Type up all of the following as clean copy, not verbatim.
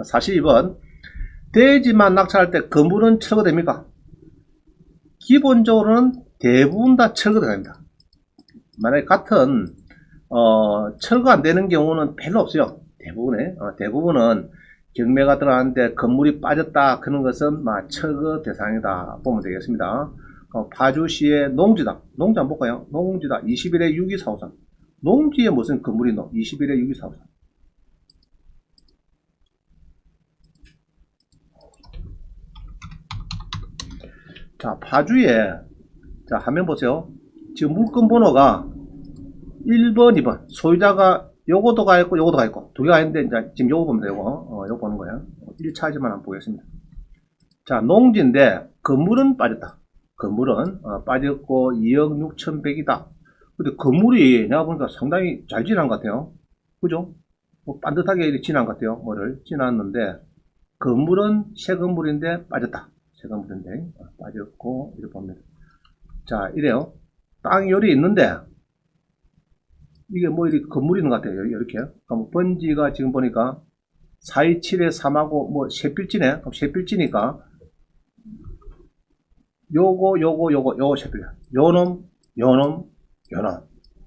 42번. 대지만 낙찰할 때 건물은 철거됩니까? 기본적으로는 대부분 다 철거됩니다. 만약에 같은 철거 안 되는 경우는 별로 없어요. 대부분은 경매가 들어가는데 건물이 빠졌다 그런 것은 철거 대상이다 보면 되겠습니다. 파주시의 농지다. 농지 한번 볼까요? 농지다. 21에 6243. 농지에 무슨 건물이 있노? 21에 6243. 자, 파주에, 자, 화면 보세요. 지금 물건 번호가 1번, 2번. 소유자가 요것도 가 있고, 요것도 가 있고. 두 개가 있는데, 이제 지금 요거 보면 되고, 요거 보는 거예요. 1차지만 한번 보겠습니다. 자, 농지인데, 건물은 빠졌다. 건물은, 빠졌고, 2억 6,100이다. 근데 건물이 내가 보니까 상당히 잘 지난 것 같아요. 그죠? 뭐, 반듯하게 지난 것 같아요. 뭐를 지났는데, 건물은 새 건물인데 빠졌다. 새 건물인데, 빠졌고, 이렇게 봅니다. 자, 이래요. 땅이 요리 있는데, 이게 뭐 이렇게 건물이 있는 것 같아요. 이렇게. 그럼 번지가 지금 보니까 427에 3하고 뭐 셋빌지네. 그럼 셋빌지니까 요거 셋빌. 요놈.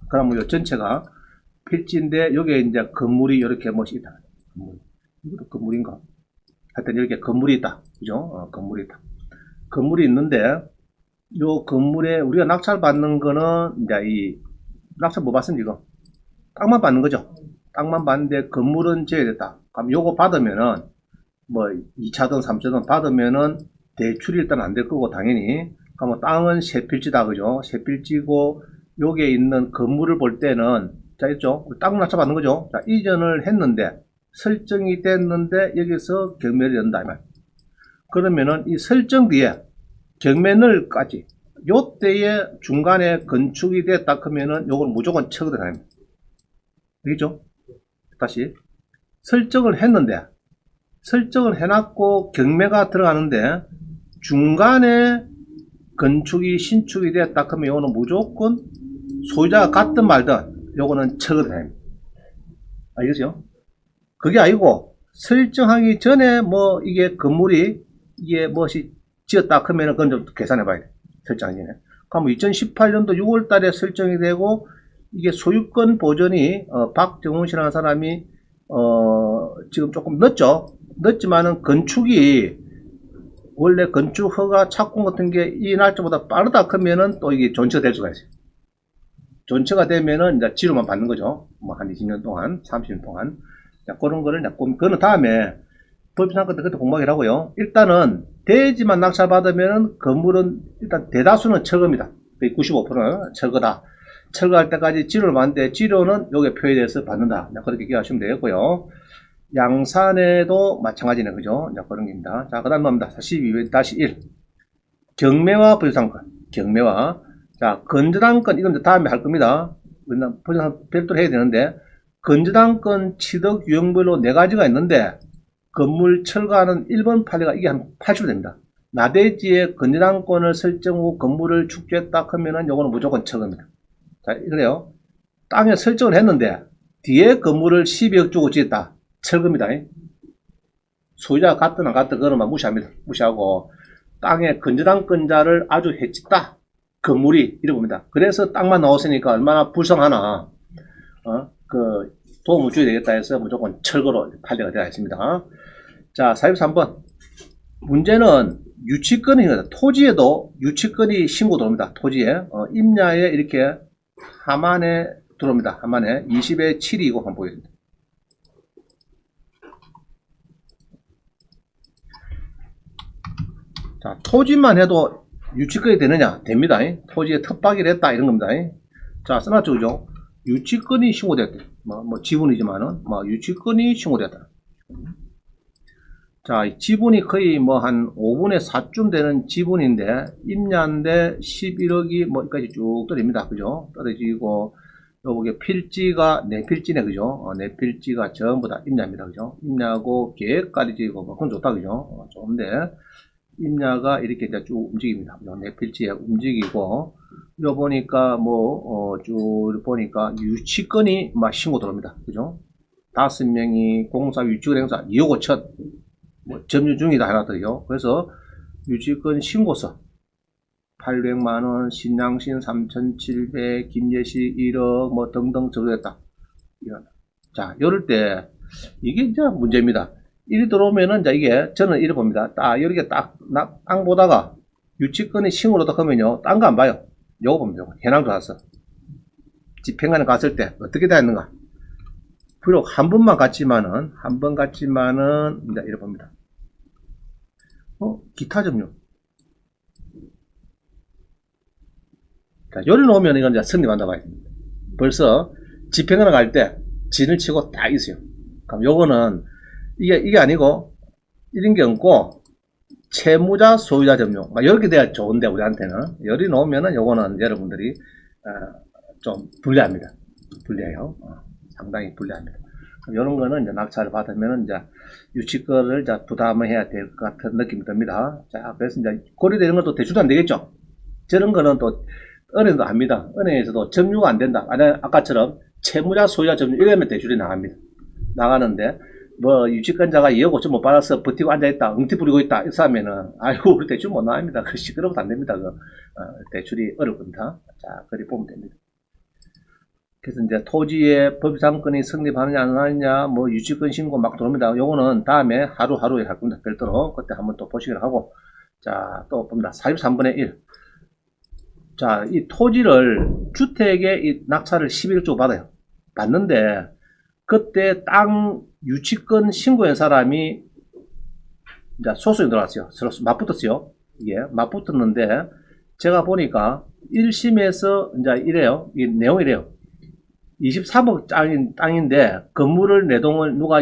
그럼 요 전체가 필지인데 여기에 이제 건물이 이렇게 뭐시 있다. 건물. 이것도 건물인가? 하여튼 이렇게 건물이 있다. 그죠? 건물이 있다. 건물이 있는데 요 건물에 우리가 낙찰 받는 거는 이제 이 낙찰 뭐 받습니까? 이거? 땅만 받는 거죠. 땅만 받는데 건물은 지어야 됐다. 그럼 요거 받으면은 뭐 2차든 3차든 받으면은 대출이 일단 안 될 거고 당연히. 그럼 땅은 세 필지다 그죠? 세 필지고 여기에 있는 건물을 볼 때는 자 있죠. 땅 낙찰 받는 거죠. 자 이전을 했는데 설정이 됐는데 여기서 경매를 연다 이 말. 그러면은 이 설정 뒤에 경매늘까지 요때에 중간에 건축이 됐다 그러면은 요건 무조건 처리 됩니다. 되겠죠? 다시 설정을 했는데 설정을 해놨고 경매가 들어가는데 중간에 건축이 신축이 됐다 그러면 요거는 무조건 소유자가 갔든 말든 요거는 처리됩니다. 알겠죠? 그게 아니고 설정하기 전에 뭐 이게 건물이 이게 무엇이 지었다 그러면은 그건 좀 계산해 봐야 돼. 설정하기 전에. 그럼 2018년도 6월 달에 설정이 되고 이게 소유권 보전이 박정훈 씨라는 사람이 지금 조금 늦지만은 건축이 원래 건축 허가 착공 같은 게 이 날짜보다 빠르다 그러면은 또 이게 존치가 될 수가 있어요. 존치가 되면은 이제 지료만 받는 거죠. 뭐 한 20년 동안, 30년 동안. 자, 그런 거를 그거는 다음에 법인상 그때 공부하기라고요. 일단은 대지만 낙찰 받으면은 건물은 일단 대다수는 철거입니다. 95%는 철거다. 철거할 때까지 지료를 받는데 지료는 여기에 표에대해서 받는다. 그렇게 기억하시면 되겠고요. 양산에도 마찬가지네. 그죠? 그런 겁니다. 자, 그 다음 뭡니다. 42-1. 경매와 부정상권. 경매와. 자, 건전한건, 이건 다음에 할 겁니다. 부정상권 별도로 해야 되는데, 건전한건 취득 유형별로 4가지가 있는데, 건물 철거하는 1번 판례가 이게 한 80% 됩니다. 나대지에 건전한권을 설정 후 건물을 축조했다 하면은 요거는 무조건 철거입니다. 자, 그래요. 땅에 설정을 했는데 뒤에 건물을 12억 주고 지었다. 철거입니다. 소유자가 갔든 안 갔든 그거는 무시합니다. 무시하고 땅에 건전한권자를 아주 해쳤다. 건물이 이래 봅니다. 그래서 땅만 나왔으니까 얼마나 불쌍하나. 그 도움을 줘야 되겠다 해서 무조건 철거로 판례가 되어 있습니다. 자, 43번. 문제는 유치권이 토지에도 유치권이 신고 들어옵니다. 토지에 임야에 이렇게 하만에 들어옵니다. 하만에 20에 7이고 한번 보겠습니다. 자, 토지만 해도 유치권이 되느냐? 됩니다. 토지에 텃밭을 했다 이런 겁니다. 자, 써놨죠, 그죠? 유치권이 신고됐다. 뭐 지분이지만은 유치권이 신고됐다. 자, 지분이 거의 뭐 한 5분의 4쯤 되는 지분인데 임야인데 11억이 뭐까지 쭉 떨어집니다. 그죠? 떨어지고 요게 필지가 네 필지네. 그죠? 네 필지가 전부 다 임야입니다. 그죠? 임야고 계획까지 지고 뭐 그건 좋다. 그죠? 좋은데 임야가 이렇게 이제 쭉 움직입니다. 네 필지에 움직이고 요 보니까 쭉 보니까 유치권이 막 신고 들어옵니다. 그죠? 5명이 공사 유치권 행사 2억 5천 뭐 점유 중이다 하나더요. 그래서 유치권 신고서 800만원, 신양신 3,700, 김예식 1억 뭐 등등 적용했다. 자, 이럴 때 이게 이제 문제입니다. 일이 들어오면은 이제 이게 저는 이래 봅니다. 딱 이렇게 땅 보다가 유치권이 신고로 딱 하면요, 딴 거 안 봐요. 요거 봅니다. 현황 들어와서 집행관에 갔을 때 어떻게 되었는가. 비록 한 번만 갔지만은 이제 이래 봅니다. 기타 점유. 자, 요리 놓으면 이건 이제 성립한다고 했습니다. 벌써 집행관에 갈 때 진을 치고 딱 있어요. 그럼 요거는 이게 아니고 이런 게 없고 채무자 소유자 점유 이렇게 돼야 좋은데 우리한테는 열이 놓으면은 요거는 여러분들이 좀 불리합니다. 불리해요. 상당히 불리합니다. 이런 거는 이제 낙찰을 받으면은 이제 유치권을 이제 부담을 해야 될 것 같은 느낌이 듭니다. 자, 그래서 이제 고려되는 것도 대출도 안 되겠죠. 저런 거는 또 은행도 합니다. 은행에서도 점유가 안 된다. 아까처럼 채무자 소유자 점유 이러면 대출이 나갑니다. 나가는데 뭐 유치권자가 2억 5천 못 받아서 버티고 앉아있다, 응티 부리고 있다, 이렇게 하면은 아이고 우리 대출 못 나갑니다. 그 시끄러워서 안 됩니다. 대출이 어려울 겁니다. 자, 그리 보면 됩니다. 그래서 이제 토지의 법상권이 성립하느냐 안 하느냐 뭐 유치권 신고 막 들어옵니다. 요거는 다음에 하루하루에 할 겁니다. 별도로 그때 한번 또 보시기로 하고. 자, 또 봅니다. 43분의 1. 자, 이 토지를 주택에 이 낙찰을 11억 주고 받아요. 받는데 그때 땅 유치권 신고한 사람이 이제 소송이 들어왔어요. 서로 맞붙었어요. 이게 맞붙었는데 제가 보니까 1심에서 이제 이래요. 이 내용이 이래요. 23억 땅인데 건물을 내동을 누가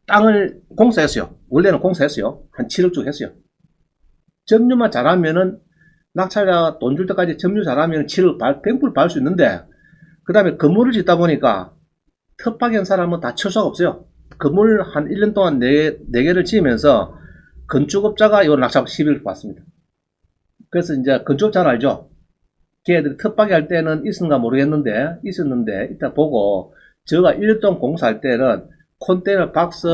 땅을 공사했어요. 원래는 공사했어요. 한 7억 주고 했어요. 점유만 잘하면은 낙찰자가 돈 줄 때까지 점유 잘하면 7억 100% 받을 수 있는데 그 다음에 건물을 짓다 보니까 특박한 사람은 다 철수가 없어요. 건물 한 1년 동안 4개를 지으면서 건축업자가 이 낙찰 11억 받습니다. 그래서 이제 건축업자 알죠? 걔들이 특박이 할 때는 있었는가 모르겠는데 있었는데 이따 보고 제가 1년 동안 공사할 때는 컨테이너 박스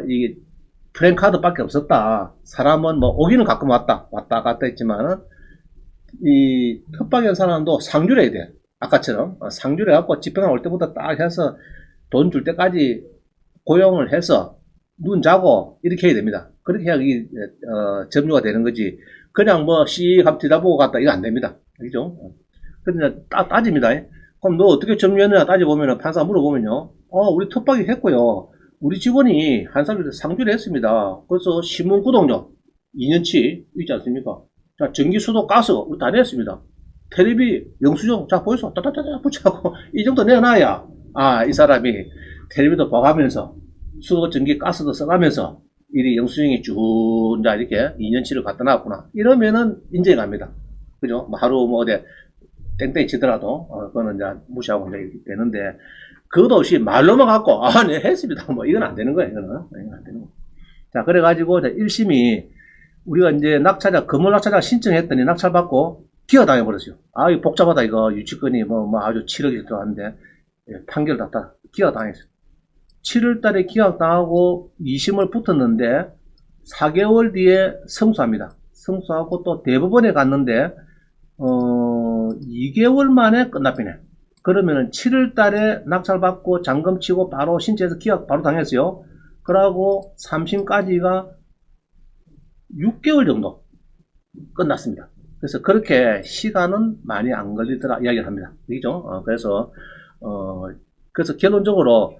이게 프랜카드 밖에 없었다. 사람은 뭐 오기는 가끔 왔다 갔다 했지만은 이 특박한 사람도 상주를 해야 돼. 아까처럼 상주를 해갖고 집행관 올 때부터 딱 해서 돈 줄 때까지 고용을 해서 눈 자고 이렇게 해야 됩니다. 그렇게 해야 이게 점유가 되는 거지. 그냥 뭐 하면 뒤다보고 갔다 이거 안 됩니다. 그죠? 근데 따집니다. 그럼 너 어떻게 점유했느냐 따져보면 판사가 물어보면요. 우리 특박이 했고요. 우리 직원이 한 사람이 상주를 했습니다. 그래서 신문구독료 2년치 있지 않습니까? 자, 전기수도 가스 우리 다 냈습니다. 텔레비 영수증 자 보이소 따따따따 붙여갖고 이 정도 내놔야 이 사람이 텔레비도 봐가면서 수도 전기 가스도 써가면서 이 영수증이 쭉 이제 이렇게 2년치를 갖다 놨구나 이러면은 인정이 갑니다. 그죠? 하루 뭐 어디 땡땡이 치더라도 그거는 이제 무시하고 이제 되는데 그것도 없이 말로만 갖고 네 했습니다 뭐 이건 안 되는 거예요. 이건 안 되는 거. 자, 그래가지고 1심이 우리가 이제 건물 낙찰자 신청했더니 낙찰 받고 기각당해 버렸어요. 이거 복잡하다 이거 유치권이 뭐 아주 7억이 들어왔는데 판결 났다 기각당했어요. 7월달에 기각당하고 2심을 붙었는데 4개월 뒤에 승소합니다. 승소하고 또 대법원에 갔는데 2개월 만에 끝납니다. 그러면은 7월달에 낙찰받고 잔금치고 바로 신청해서 기각 바로 당했어요. 그러고 3심까지가 6개월 정도 끝났습니다. 그래서 그렇게 시간은 많이 안 걸리더라 이야기를 합니다. 그죠? 그래서 결론적으로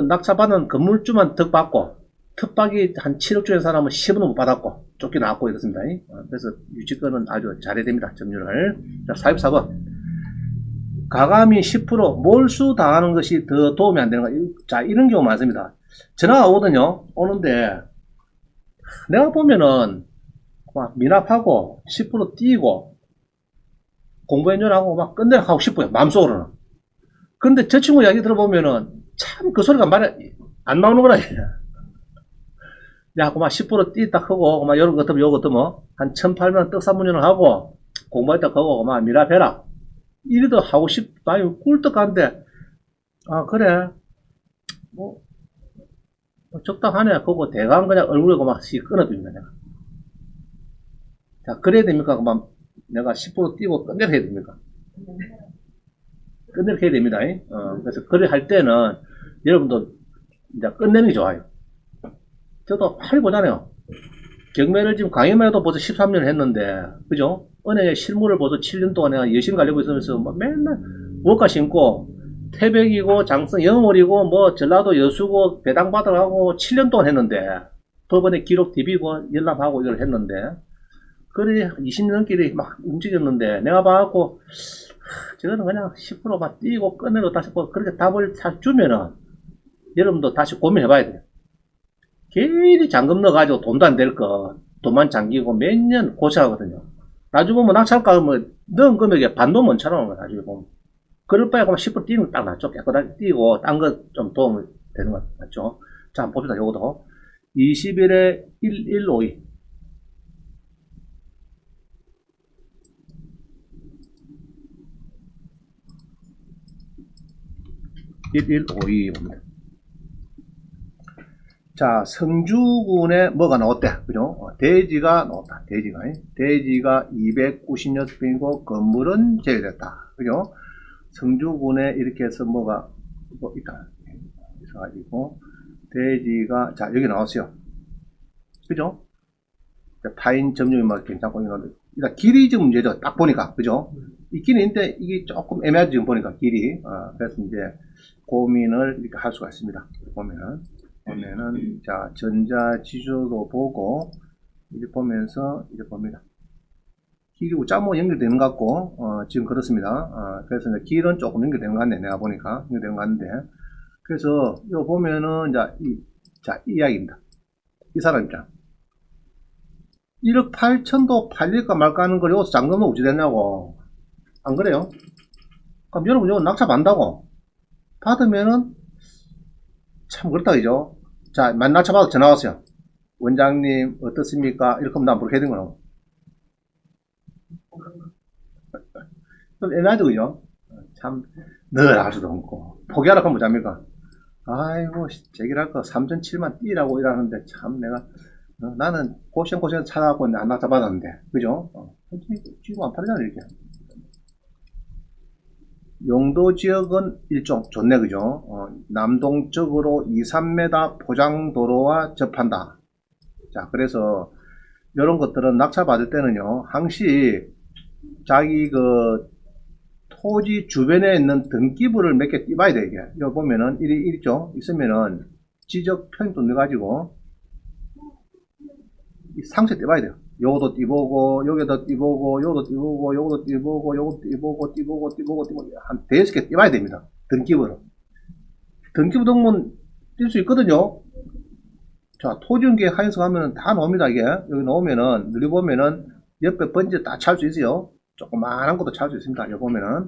낙찰받은 건물주만 득 받고 특박이 한 7억 주는 사람은 10원은 못 받았고 쫓겨나왔고 이렇습니다. 그래서 유치권은 아주 잘해야 됩니다. 점유를. 자, 44번. 가감이 10% 몰수 당하는 것이 더 도움이 안 되는 거. 자, 이런 경우 많습니다. 전화가 오거든요. 오는데 내가 보면은 막 미납하고 10% 띄고 공부해줘라고 막 끝내라고 하고 싶어요. 마음속으로는. 근데 저 친구 이야기 들어보면은 참 그 소리가 안 나오는구나. 야, 그만 10% 띄다 하고, 그만 요런 것 같으면 요거 같으면 한 1,800원 떡사문연을 하고, 공부했다 하고, 그만 미납해라. 이래도 하고 싶다. 꿀떡한데, 아, 그래. 뭐, 적당하네. 그거 대강 그냥 얼굴에 그만 씩 끊어줍니다, 내가. 자, 그래야 됩니까? 그만 내가 10% 띄고 끝내야 됩니까? 끝내야 됩니다. 그래서 그래 할 때는 여러분도 이제 끝내는 게 좋아요. 저도 빨리 보잖아요. 경매를 지금 강의만 해도 벌써 13년을 했는데, 그죠? 은행에 실무를 벌써 7년 동안 내가 열심히 가려고 있으면서 뭐 맨날 월가 신고, 태백이고, 장성 영월이고, 뭐 전라도 여수고, 배당 받아가고 7년 동안 했는데, 법원에 기록 디비고 연락하고 이걸 했는데, 그래 20년 넘게 막 움직였는데, 내가 봐갖고, 저거는 그냥 10%만 띄고 끝내로 다시 그렇게 답을 주면은, 여러분도 다시 고민해봐야 돼요. 괜히 잔금 넣어가지고 돈도 안 될 거, 돈만 잠기고 몇 년 고생하거든요. 나중에 보면 낙찰가 뭐 넣은 금액에 반도 못 차려놓은 거야, 나중에 보면. 그럴 바에 그만 10% 뛰는 거 딱 낫죠. 깨끗하게 뛰고, 딴 거 좀 도움이 되는 거 맞죠? 자, 한번 봅시다, 요거도. 20일에 1152. 1152 봅니다. 자, 성주군에 뭐가 나왔대? 그죠? 대지가 나왔다. 대지가 296평이고, 건물은 제외됐다. 그죠? 성주군에 이렇게 해서 뭐가, 뭐 있다. 있어가지고, 대지가, 자, 여기 나왔어요. 그죠? 타인 점유율 막 괜찮고, 일단 길이 지금 문제죠. 딱 보니까. 그죠? 이 길인데, 이게 조금 애매하죠. 지금 보니까, 길이. 그래서 이제, 고민을 이렇게 할 수가 있습니다. 보면은, 자, 전자지주도 보고, 이렇게 보면서, 이렇게 봅니다. 길이 우짜모 연결되는 것 같고, 지금 그렇습니다. 그래서 이제 길은 조금 연결되는 것 같네. 내가 보니까. 연결되는 것 같은데. 그래서, 이거 보면은, 이 이야기입니다. 이 사람 입장. 1억 8천도 팔릴까 말까 하는 걸 여기서 잔금은 어찌 됐냐고. 안 그래요? 그럼 여러분 이거 낙찰 받는다고. 받으면은, 참 그렇다, 그죠? 자, 낙찰 받아 전화 왔어요. 원장님, 어떻습니까? 이렇게 하면 나 모르게 되는 거라고. 좀 애매하죠, 그죠? 참, 늘 알 수도 없고. 포기하라 하면 뭐합니까? 아이고, 제기할 거 3천 7만 뛰라고 이러는데, 참 내가, 나는 고생 찾아갖고 안 낙찰 받았는데, 그죠? 지금 안 팔리잖아, 이렇게. 용도 지역은 일종 좋네, 그죠? 남동쪽으로 2, 3m 포장도로와 접한다. 자, 그래서 이런 것들은 낙찰 받을 때는요, 항시 자기 그 토지 주변에 있는 등기부를 몇 개 띄봐야 돼, 이게. 여기 보면은, 있죠? 있으면은, 지적 편도 넣어가지고, 상세 띄봐야 돼요. 요것도 띄보고, 여기도 띄보고, 요것도 띄보고, 요것도 띄보고, 요것도 띄보고, 한 대여섯 개 띄봐야 됩니다. 등기부를. 등기부 등본 띄울 수 있거든요. 자, 토지연계 하에서 가면은 다 나옵니다, 이게. 여기 나오면은, 누려보면은, 옆에 번지 다 찰 수 있어요. 조그만한 것도 찰 수 있습니다. 여기 보면은.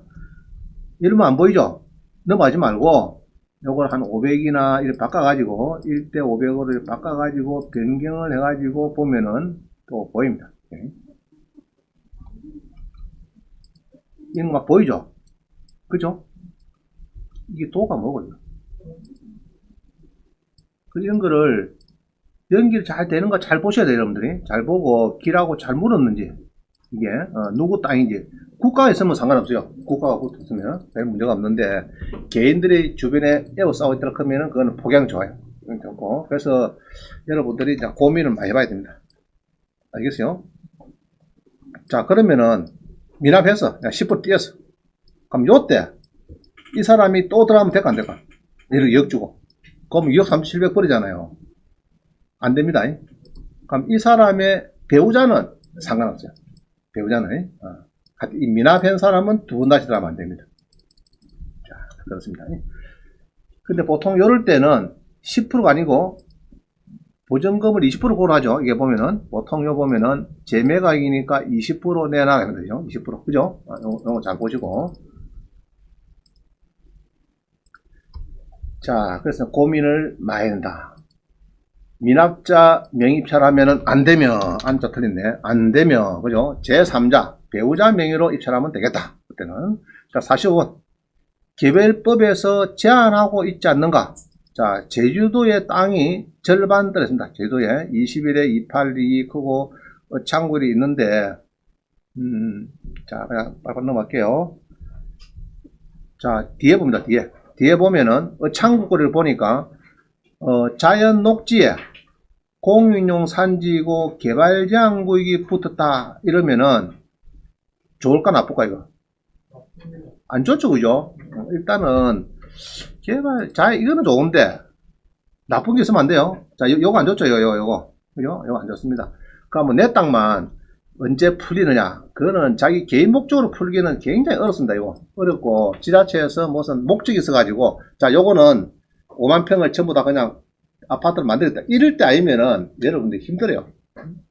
이러면 안 보이죠? 넘어가지 말고, 요걸 한 500이나 이렇게 바꿔가지고, 1대 500으로 이렇게 바꿔가지고, 변경을 해가지고 보면은 또 보입니다. 이런 거 막 보이죠? 그죠? 이게 도가 뭐고요? 이런 거를 연결 잘 되는 거 잘 보셔야 돼요, 여러분들이. 잘 보고, 길하고 잘 물었는지, 이게, 누구 땅인지. 국가가 있으면 상관없어요. 국가가 붙었으면 별 문제가 없는데, 개인들이 주변에 에워싸고 있다고 하면은 그거는 폭양 좋아요. 좋고. 그래서 여러분들이 이제 고민을 많이 해봐야 됩니다. 알겠어요? 자, 그러면은, 미납해서, 10% 뛰었어. 그럼 요때, 이 사람이 또 들어가면 될까, 안 될까? 얘를 2억 주고. 그럼 2억 3,700불이잖아요. 안 됩니다. 그럼 이 사람의 배우자는 상관없어요. 배우자는. 이 미납한 사람은 두 번 다시 들어가면 안 됩니다. 자, 그렇습니다. 근데 보통 이럴 때는 10%가 아니고 보증금을 20% 고르하죠. 이게 보면은 보통 요 보면은 재매가액이니까 20% 내놔야 되죠. 20%. 그죠? 이거 잘 보시고. 자, 그래서 고민을 많이 한다. 미납자 명의입찰하면은 안 되면, 안자 틀렸네. 안 되면, 그죠? 제3자, 배우자 명의로 입찰하면 되겠다. 그때는. 자, 45번. 개별법에서 제한하고 있지 않는가? 자, 제주도의 땅이 절반 떨어집니다. 제주도에 21에 282 크고 창굴이 있는데, 자, 그냥 빨리 넘어갈게요. 자, 뒤에 봅니다. 뒤에 보면은 창구거리를 보니까 자연 녹지에 공유인용 산지고 개발 제한 구역이 붙었다 이러면은 좋을까 나쁠까 이거? 안 좋죠, 그죠? 일단은 개발 자 이거는 좋은데 나쁜 게 있으면 안 돼요. 자, 요거 안 좋죠, 요거 그죠? 요거 안 좋습니다. 그러면 내 땅만 언제 풀리느냐? 그거는 자기 개인 목적으로 풀기는 굉장히 어렵습니다. 이거 어렵고 지자체에서 무슨 목적이 있어가지고 자, 요거는 5만 평을 전부 다 그냥 아파트를 만들겠다. 이럴 때 아니면은 여러분들 힘들어요.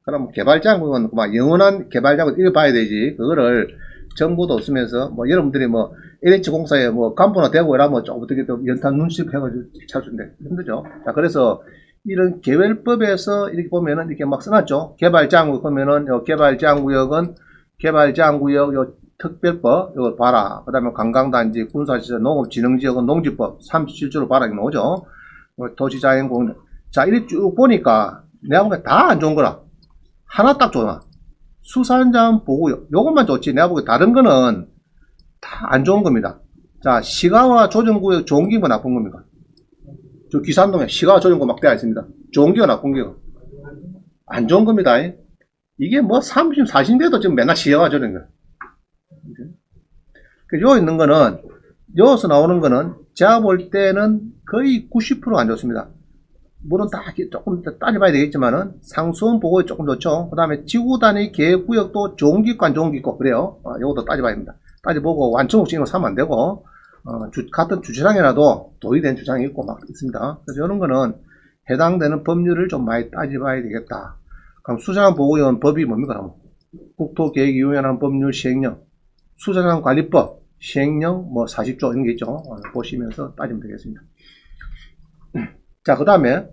그럼 개발자국은 막 영원한 개발자국 이래 봐야 되지. 그거를 정보도 없으면서 뭐 여러분들이 뭐 LH 공사에 뭐 간부나 되고 이러면 좀 어떻게 또 연탄 눈씩 해가지고 찾는데 힘들죠. 자, 그래서 이런 개별법에서 이렇게 보면은 이렇게 막 써놨죠. 개발제한구역 보면은 요 개발제한구역은 개발제한구역 요 특별법 이거 봐라. 그 다음에 관광단지 군사시설 농업진흥지역은 농지법 37조로 봐라 이거 나오죠. 도시자연공원. 자, 이렇게 쭉 보니까 내가 보기엔 다 안 좋은 거라. 하나 딱 좋아. 수산자원 보호구역. 요것만 좋지. 내가 보기엔 다른 거는 다 안 좋은 겁니다. 자, 시가와 조정구역 좋은 기가 나쁜 겁니까? 저 기산동에 시가와 조정구역 막 되어 있습니다. 좋은 기가 나쁜 기가? 안 좋은 겁니다. 이게 뭐 30, 40대도 지금 맨날 시가와 조정인 거야. 요 있는 거는, 여기서 나오는 거는 제가 볼 때는 거의 90%안 좋습니다. 물론 다 조금 따져봐야 되겠지만은 상수원 보호에 조금 좋죠. 그 다음에 지구 단위 계획구역도 좋은 게 있고 안 좋은 게 있고 그래요. 요것도 따져봐야 합니다. 따져보고 완충옥식으로 사면 안 되고 같은 주차장이라도 도의된 주장이 있고 막 있습니다. 그래서 이런 거는 해당되는 법률을 좀 많이 따져봐야 되겠다. 그럼 수자산 보호원 법이 뭡니까? 국토계획위원회 법률 시행령, 수자산 관리법 시행령 뭐 40조 이런 게 있죠. 보시면서 따지면 되겠습니다. 자, 그 다음에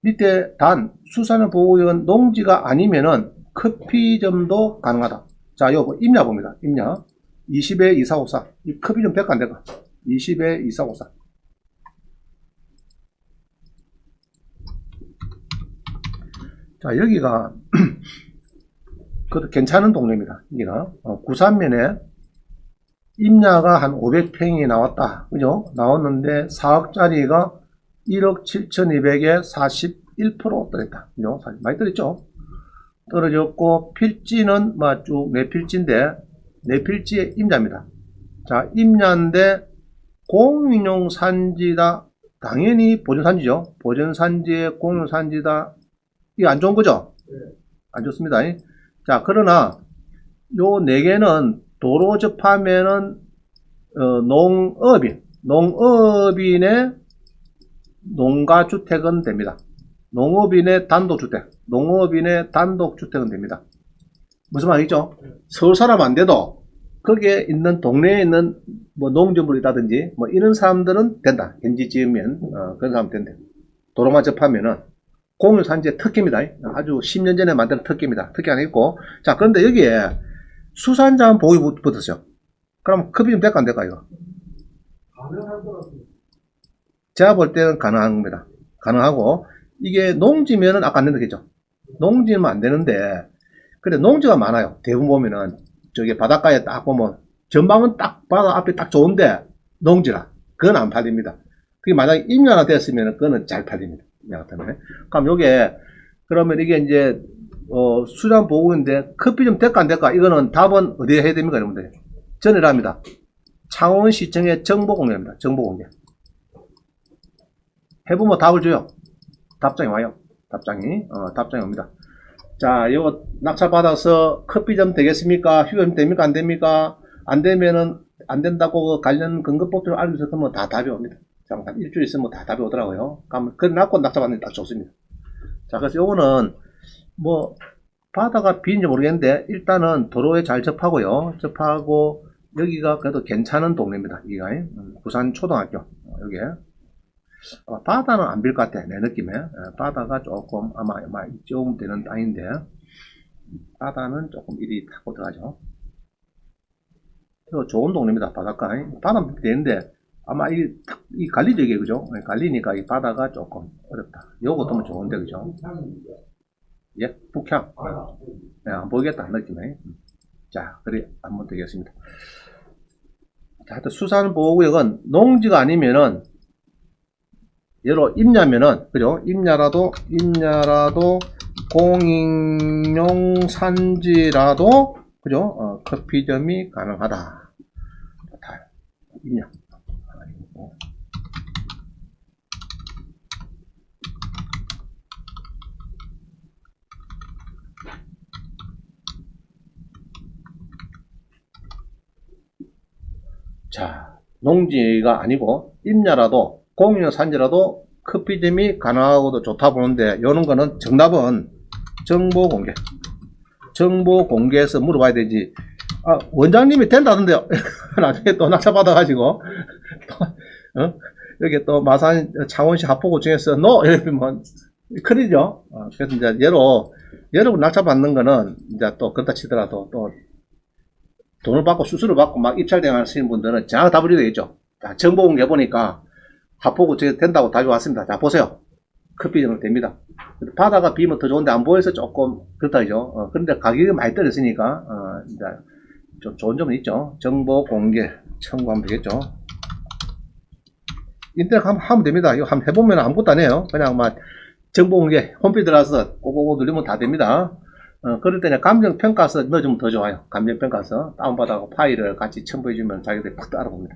밑에 단 수산을 보호원 농지가 아니면은 커피점도 가능하다. 자, 요거 임야 봅니다. 임야 20에 2454. 이 커피점 될까 안 될까? 20에 2454. 자, 여기가 그것도 괜찮은 동네입니다. 여기가 구산면에 임야가 한 500평이 나왔다. 그죠? 나왔는데 4억짜리가 1억 7,200에 41% 떨어졌다. 그죠? 많이 떨어졌죠? 떨어졌고, 필지는 쭉 내필지인데, 내필지의 임야입니다. 자, 임야인데, 공인용 산지다. 당연히 보존산지죠. 보존산지의 공인산지다. 이거 안 좋은 거죠? 안 좋습니다. 자, 그러나, 요 4개는 도로 접하면은, 농업인의 농가주택은 됩니다. 농업인의 단독주택은 됩니다. 무슨 말이죠? 서울 사람 안 돼도 거기에 있는 동네에 있는 뭐 농작물이라든지 뭐 이런 사람들은 된다. 현지 지으면 그런 사람 된대. 도로만 접하면은 공유산지의 특혜입니다. 아주 10년 전에 만든 특혜입니다. 특혜 하나 있고. 자, 그런데 여기에 수산자원 보호가 붙었어요. 그럼 급이 좀 될까 안 될까 이거? 가능할 것 같습니다. 제가 볼 때는 가능한 겁니다. 가능하고, 이게 농지면은 아까 안 된다겠죠? 농지면 안 되는데, 근데 농지가 많아요. 대부분 보면은, 저기 바닷가에 딱 보면, 전방은 딱, 바다 앞에 딱 좋은데, 농지라. 그건 안 팔립니다. 그게 만약에 임야가 됐으면, 그거는 잘 팔립니다. 임야 같으면. 그럼 요게, 그러면 이게 이제, 수산 보호인데, 커피 좀 될까 안 될까? 이거는 답은 어디에 해야 됩니까, 여러분들? 전해라 합니다. 창원시청의 정보공개입니다. 정보공개. 해보면 답을 줘요. 답장이 와요. 답장이 옵니다. 자, 이거 낙찰 받아서 커피점 되겠습니까? 휴게점 됩니까? 안 됩니까? 안 되면은 안 된다고 관련 근거법들을 알려서 그러면 다 답이 옵니다. 잠깐 일주일 있으면 다 답이 오더라고요. 그러면 그래놓고 낙찰 받는 게 딱 좋습니다. 자, 그래서 요거는 뭐 바다가 비인지 모르겠는데 일단은 도로에 잘 접하고요. 접하고 여기가 그래도 괜찮은 동네입니다. 여기가 부산 초등학교 여기에. 바다는 안 빌 것 같아, 내 느낌에. 바다가 조금 아마 이쯤 되는 땅인데, 바다는 조금 이리 타고 들어가죠. 이거 좋은 동네입니다. 바닷가. 바다 되는데, 아마 이 관리적이에요. 그죠? 관리니까 이 바다가 조금 어렵다. 요거 좀 좋은데, 그죠? 예, 북향. 네, 안 보이겠다, 느낌에. 자, 그래, 한번 되겠습니다. 자, 하여튼 수산보호구역은 농지가 아니면은, 예로 임야면은, 그죠? 임야라도, 공익용 산지라도, 그죠? 커피점이 가능하다. 좋다. 임야. 자, 농지가 아니고 임야라도 공유나 산지라도 커피점이 가능하고도 좋다 보는데 요런 거는 정답은 정보 공개. 정보 공개에서 물어봐야 되지. 아, 원장님이 된다던데요. 나중에 또 낙차 받아가지고 또, 여기 또 마산 창원시 하포구 중에서 노 이러면 큰일이죠. 그래서 이제 예로 여러분 낙차 받는 거는 이제 또 그렇다 치더라도 또 돈을 받고 수수료 받고 막 입찰대 하시는 분들은 정확히 답을 되겠죠. 자, 정보 공개 보니까 하포구 저기 된다고 답이 왔습니다. 자, 보세요. 커피점은 됩니다. 바다가 비면 더 좋은데 안 보여서 조금 그렇다죠. 그런데 가격이 많이 떨어졌으니까 이제 좀 좋은 점은 있죠. 정보 공개 청구하면 되겠죠. 인터넷 한번 하면 됩니다. 이거 한번 해보면 아무것도 안 해요. 그냥 막 정보 공개 홈페이지 들어가서 오고고 누르면 다 됩니다. 그럴 때는 감정평가서 넣어주면 더 좋아요. 감정평가서 다운받아서 파일을 같이 첨부해주면 자기들이 팍 알아봅니다.